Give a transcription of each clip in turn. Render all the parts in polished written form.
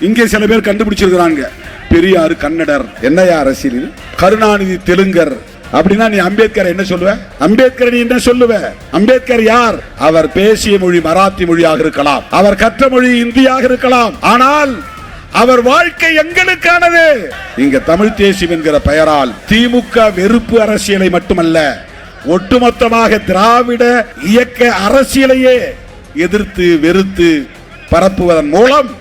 இங்கே சில பேர் கண்டுபிடிச்சிருக்கிறாங்க. பெரியார் கன்னடர், என்னையா அரசியல்? கருணாநிதி தெலுங்கர் அப்படின்னா நீ அம்பேத்கர் என்ன சொல்லுவ? அம்பேத்கர் நீ என்ன சொல்லுவ? அம்பேத்கர் யார்? அவர் பேசிய மொழி மராத்தி மொழியாக இருக்கலாம், அவர் கற்ற மொழி இந்தியாக இருக்கலாம், ஆனால் அவர் வாழ்க்கை எங்களுக்கானது. இங்க தமிழ் தேசியம் என்கிற பெயரால் திமுக வெறுப்பு அரசியலை மட்டுமல்ல, ஒட்டுமொத்தமாக திராவிட இயக்க அரசியலையே எதிர்த்து வெறுத்து பரப்புவதன் மூலம்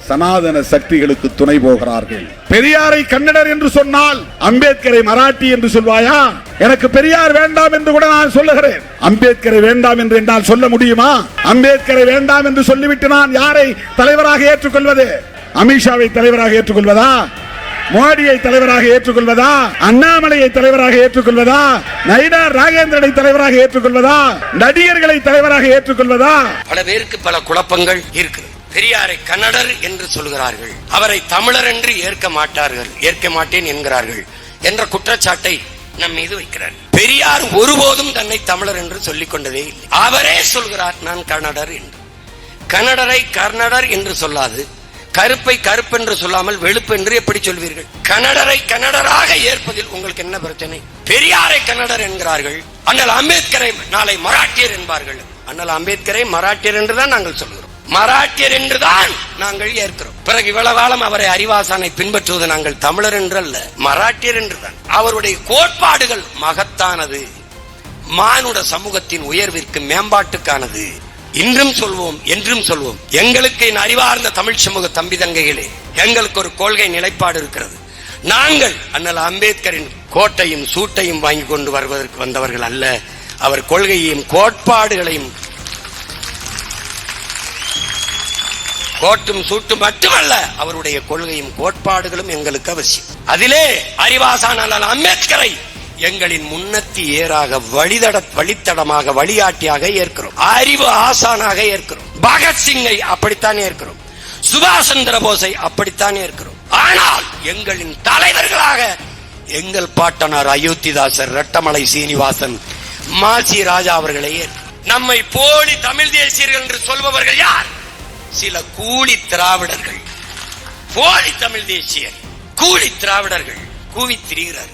சனாதன சக்திகளுக்கு துணை போகிறார்கள். பெரியாரை கன்னடர் என்று சொன்னால் அம்பேத்கரை மராட்டி என்று சொல்வாயா? எனக்கு பெரியார் வேண்டாம் என்று கூட நான் சொல்லுகிறேன். அம்பேத்கரை வேண்டாம் என்று என்னால் சொல்ல முடியுமா? அம்பேத்கரை வேண்டாம் என்று சொல்லிவிட்டு நான் யாரை தலைவராக ஏற்றுக்கொள்வது? அமித்ஷாவை தலைவராக ஏற்றுக்கொள்வதா? மோடியை தலைவராக ஏற்றுக்கொள்வதா? அண்ணாமலையை தலைவராக ஏற்றுக்கொள்வதா? நயினார் நாகேந்திரனை தலைவராக ஏற்றுக்கொள்வதா? நடிகர்களை தலைவராக ஏற்றுக்கொள்வதா? பல பேருக்கு பல குழப்பங்கள் இருக்கு. பெரியாரை கன்னடர் என்று சொல்கிறார்கள், அவரை தமிழர் என்று ஏற்க மாட்டேன் என்கிறார்கள் என்ற குற்றச்சாட்டை நம் மீது வைக்கிறார். பெரியார் ஒருபோதும் தன்னை தமிழர் என்று சொல்லிக் கொண்டதே இல்லை. அவரே சொல்கிறார் நான் கன்னடர் என்று. கன்னடரை கர்நாடர் என்று சொல்லாது, கருப்பை கருப்பு என்று சொல்லாமல் வெளுப்பு என்று எப்படி சொல்வீர்கள்? கன்னடரை கன்னடராக ஏற்பதில் உங்களுக்கு என்ன பிரச்சனை? பெரியாரை கன்னடர் என்கிறார்கள், அண்ணல் அம்பேத்கரை நாளை மராட்டியர் என்பார்கள். அண்ணல் அம்பேத்கரை மராட்டியர் என்றுதான் நாங்கள் சொல்கிறோம், மராட்டியர் என்றுதான் நாங்கள் ஏற்கிறோம். பிறகு இவ்வளவு காலம் அவரை அறிவாசானை பின்பற்றுவது நாங்கள் தமிழர் என்று அல்ல, மராட்டியர் என்றுதான். அவருடைய கோட்பாடுகள் மகத்தானது, மானுட சமூகத்தின் உயர்விற்கு மேம்பாட்டுக்கானது. இன்றும் சொல்வோம், என்றும் சொல்வோம். எங்களுக்கு அறிவார்ந்த தமிழ் சமூக தம்பி தங்கைகளே, எங்களுக்கு ஒரு கொள்கை நிலைப்பாடு இருக்கிறது. நாங்கள் அண்ணல் அம்பேத்கரின் கோட்டையும் சூட்டையும் வாங்கி கொண்டு வருவதற்கு வந்தவர்கள் அல்ல. அவர் கொள்கையையும் கோட்பாடுகளையும், கோட்டும் சூட்டும் மட்டுமல்ல, அவருடைய கொள்கையும் கோட்பாடுகளும் எங்களுக்கு அவசியம். அதிலே அறிவாசான அம்பேத்கரை எங்களின் முன்னத்தி ஏறாக வழித்தடமாக வழிகாட்டியாக ஏற்கிறோம், அறிவு ஆசானாக ஏற்கிறோம். பகத்சிங்கை அப்படித்தான் ஏற்கிறோம், சுபாஷ் சந்திர போஸை அப்படித்தான் ஏற்கிறோம். ஆனால் எங்களின் தலைவர்களாக எங்கள் பாட்டனார் அயோத்திதாசர், ரெட்டமலை சீனிவாசன், மாசி ராஜா அவர்களை நம்மை போலி தமிழ் தேசியர்கள் என்று சொல்பவர்கள் யார்? சில கூலி திராவிடர்கள். போலி தமிழ் தேசியர், கூலி திராவிடர்கள் கூவி திரிகிறார்கள்.